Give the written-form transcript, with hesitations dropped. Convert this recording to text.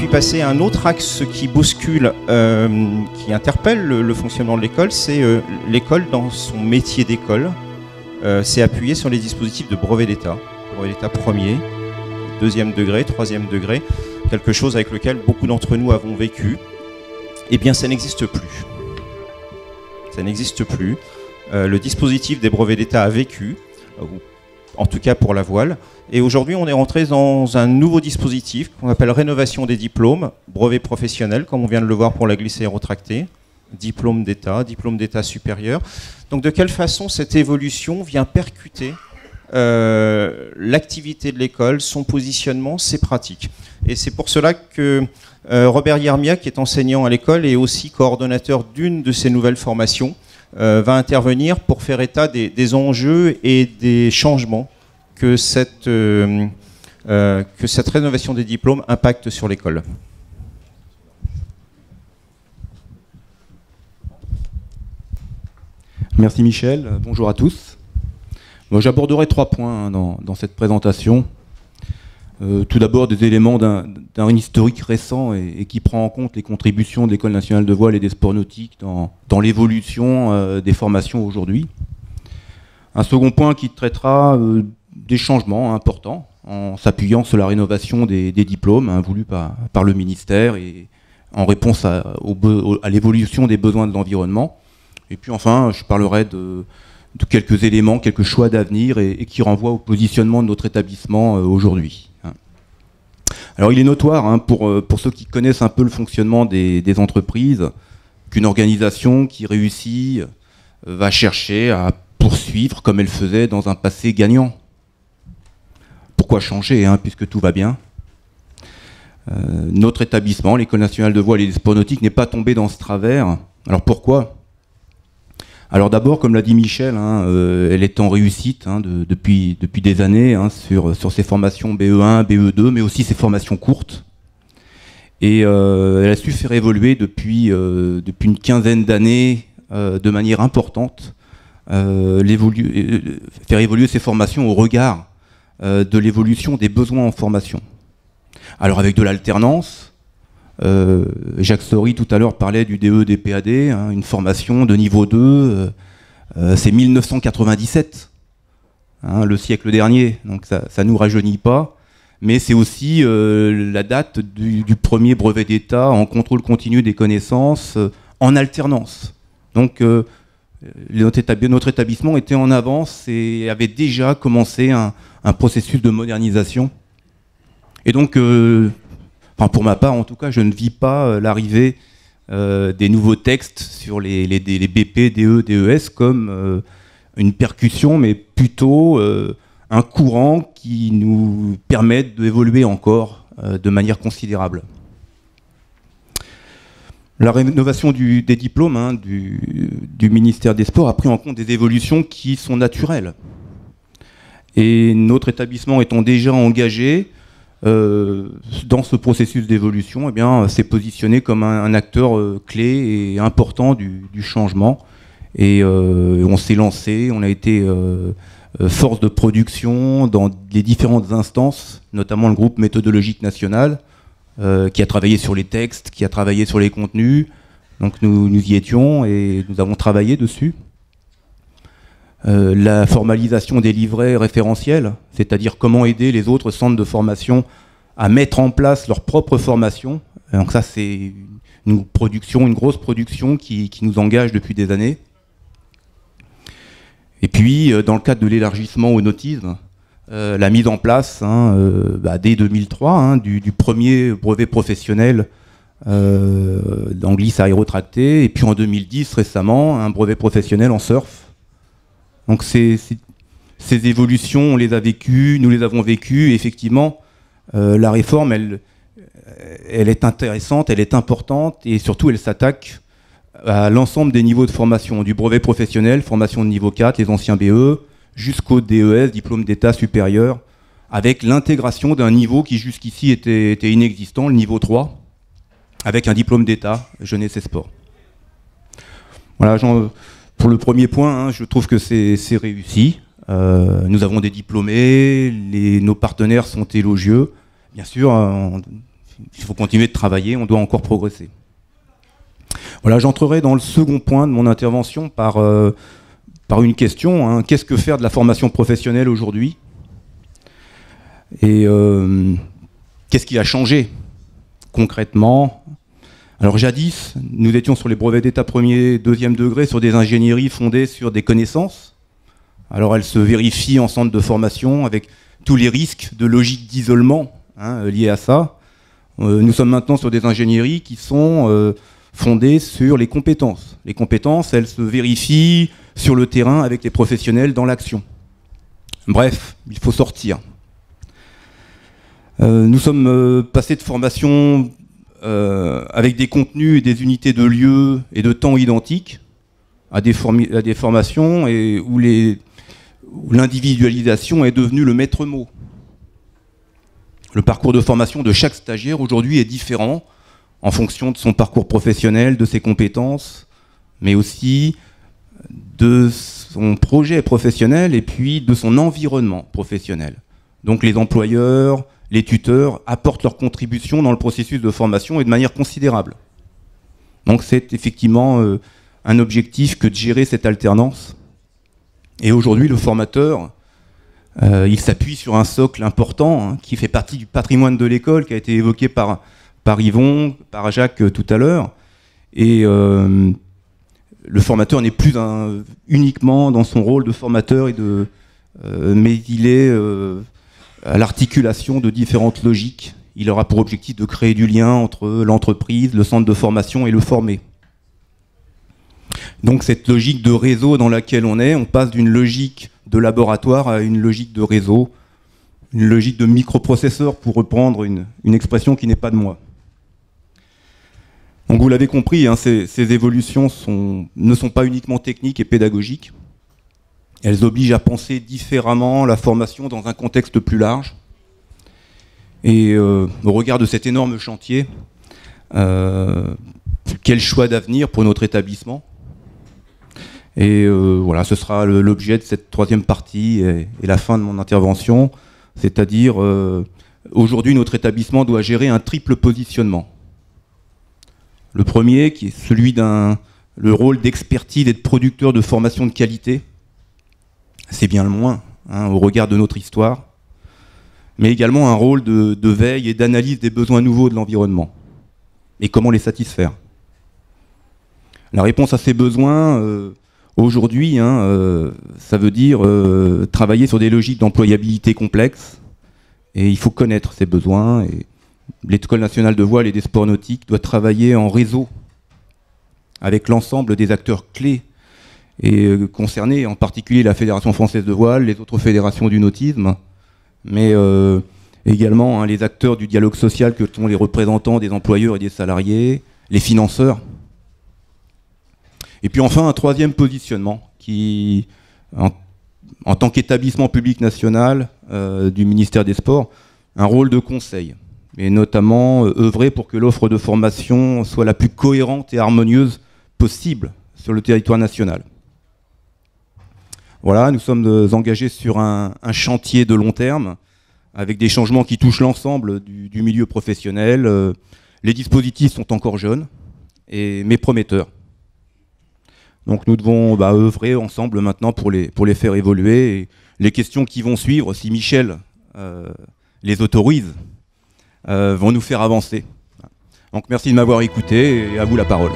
puis passer à un autre axe qui bouscule, qui interpelle le fonctionnement de l'école, c'est l'école dans son métier d'école. C'est appuyé sur les dispositifs de brevet d'État premier, deuxième degré, troisième degré, quelque chose avec lequel beaucoup d'entre nous avons vécu. Eh bien, ça n'existe plus. Ça n'existe plus. Le dispositif des brevets d'État a vécu, en tout cas pour la voile. Et aujourd'hui, on est rentré dans un nouveau dispositif qu'on appelle rénovation des diplômes, brevet professionnel, comme on vient de le voir pour la glisse aérotractée, diplôme d'État supérieur. Donc de quelle façon cette évolution vient percuter l'activité de l'école, son positionnement, ses pratiques. Et c'est pour cela que Robert Yermia, qui est enseignant à l'école et aussi coordonnateur d'une de ces nouvelles formations, va intervenir pour faire état des enjeux et des changements que cette rénovation des diplômes impacte sur l'école. Merci Michel, bonjour à tous. Bon, j'aborderai 3 points dans cette présentation. Tout d'abord des éléments d'un historique récent et qui prend en compte les contributions de l'École nationale de voile et des sports nautiques dans l'évolution des formations aujourd'hui. Un second point qui traitera des changements importants en s'appuyant sur la rénovation des diplômes voulus par le ministère et en réponse à l'évolution des besoins de l'environnement. Et puis enfin, je parlerai de quelques éléments, quelques choix d'avenir et qui renvoient au positionnement de notre établissement aujourd'hui. Alors il est notoire, pour ceux qui connaissent un peu le fonctionnement des entreprises, qu'une organisation qui réussit va chercher à poursuivre comme elle faisait dans un passé gagnant. Pourquoi changer, puisque tout va bien? Notre établissement, l'École nationale de voile et des sports nautiques, n'est pas tombé dans ce travers. Alors pourquoi? Alors d'abord, comme l'a dit Michel, elle est en réussite depuis des années sur ses formations BE1, BE2, mais aussi ses formations courtes. Et elle a su faire évoluer depuis une quinzaine d'années de manière importante, faire évoluer ses formations au regard de l'évolution des besoins en formation. Alors avec de l'alternance, Jacques Story tout à l'heure parlait du DE, des PAD, une formation de niveau 2, c'est 1997, le siècle dernier, donc ça ne nous rajeunit pas, mais c'est aussi la date du premier brevet d'État en contrôle continu des connaissances en alternance. Donc notre établissement était en avance et avait déjà commencé un processus de modernisation. Et donc, pour ma part, en tout cas, je ne vis pas l'arrivée des nouveaux textes sur les BP, DE, DES comme une percussion, mais plutôt un courant qui nous permet d'évoluer encore de manière considérable. La rénovation des diplômes du ministère des Sports a pris en compte des évolutions qui sont naturelles. Et notre établissement étant déjà engagé dans ce processus d'évolution, s'est positionné comme un acteur clé et important du changement. Et on s'est lancé, on a été force de production dans les différentes instances, notamment le groupe méthodologique national, qui a travaillé sur les textes, qui a travaillé sur les contenus. Donc nous y étions et nous avons travaillé dessus. La formalisation des livrets référentiels, c'est-à-dire comment aider les autres centres de formation à mettre en place leur propre formation. Donc ça, c'est une grosse production qui nous engage depuis des années. Et puis, dans le cadre de l'élargissement au nautisme, la mise en place, dès 2003, du premier brevet professionnel en glisse aérotractée, et puis en 2010, récemment, un brevet professionnel en surf. Donc ces évolutions, on les a vécues, nous les avons vécues, et effectivement, la réforme, elle est intéressante, elle est importante, et surtout, elle s'attaque à l'ensemble des niveaux de formation, du brevet professionnel, formation de niveau 4, les anciens BE, jusqu'au DES, diplôme d'État supérieur, avec l'intégration d'un niveau qui jusqu'ici était inexistant, le niveau 3, avec un diplôme d'État, jeunesse et sport. Voilà, pour le premier point, je trouve que c'est réussi. Nous avons des diplômés, nos partenaires sont élogieux. Bien sûr, il faut continuer de travailler, on doit encore progresser. Voilà, j'entrerai dans le second point de mon intervention par une question, hein. Qu'est-ce que faire de la formation professionnelle aujourd'hui? Et qu'est-ce qui a changé concrètement? Alors jadis, nous étions sur les brevets d'état premier et deuxième degré sur des ingénieries fondées sur des connaissances. Alors elles se vérifient en centre de formation avec tous les risques de logique d'isolement, hein, liés à ça. Nous sommes maintenant sur des ingénieries qui sont fondées sur les compétences. Les compétences, elles se vérifient sur le terrain avec les professionnels dans l'action. Bref, il faut sortir. Nous sommes passés de formation avec des contenus et des unités de lieu et de temps identiques à des formations où l'individualisation est devenue le maître mot. Le parcours de formation de chaque stagiaire aujourd'hui est différent en fonction de son parcours professionnel, de ses compétences, mais aussi de son projet professionnel et puis de son environnement professionnel. Donc les employeurs, les tuteurs apportent leur contribution dans le processus de formation et de manière considérable. Donc c'est effectivement un objectif que de gérer cette alternance. Et aujourd'hui, le formateur, il s'appuie sur un socle important, hein, qui fait partie du patrimoine de l'école, qui a été évoqué par Yvon, par Jacques tout à l'heure. Et le formateur n'est plus uniquement dans son rôle de formateur, mais il est à l'articulation de différentes logiques. Il aura pour objectif de créer du lien entre l'entreprise, le centre de formation et le formé. Donc cette logique de réseau dans laquelle on passe d'une logique de laboratoire à une logique de réseau, une logique de microprocesseur, pour reprendre une expression qui n'est pas de moi. Donc vous l'avez compris, hein, ces évolutions ne sont pas uniquement techniques et pédagogiques. Elles obligent à penser différemment la formation dans un contexte plus large. Et au regard de cet énorme chantier, quel choix d'avenir pour notre établissement? Et voilà, ce sera l'objet de cette troisième partie et la fin de mon intervention. C'est-à-dire, aujourd'hui, notre établissement doit gérer un triple positionnement. Le premier, qui est celui le rôle d'expertise et de producteur de formation de qualité. C'est bien le moins, hein, au regard de notre histoire. Mais également un rôle de veille et d'analyse des besoins nouveaux de l'environnement. Et comment les satisfaire. La réponse à ces besoins, aujourd'hui, hein, ça veut dire travailler sur des logiques d'employabilité complexes. Et il faut connaître ces besoins. Et l'École nationale de voile et des sports nautiques doit travailler en réseau avec l'ensemble des acteurs clés et concernés, en particulier la Fédération française de voile, les autres fédérations du nautisme, mais également, hein, les acteurs du dialogue social que sont les représentants des employeurs et des salariés, les financeurs. Et puis enfin, un troisième positionnement qui, en tant qu'établissement public national du ministère des Sports, un rôle de conseil, et notamment œuvrer pour que l'offre de formation soit la plus cohérente et harmonieuse possible sur le territoire national. Voilà, nous sommes engagés sur un chantier de long terme, avec des changements qui touchent l'ensemble du milieu professionnel. Les dispositifs sont encore jeunes, mais prometteurs. Donc nous devons œuvrer ensemble maintenant pour les faire évoluer. Et les questions qui vont suivre, si Michel les autorise, vont nous faire avancer. Donc merci de m'avoir écouté et à vous la parole.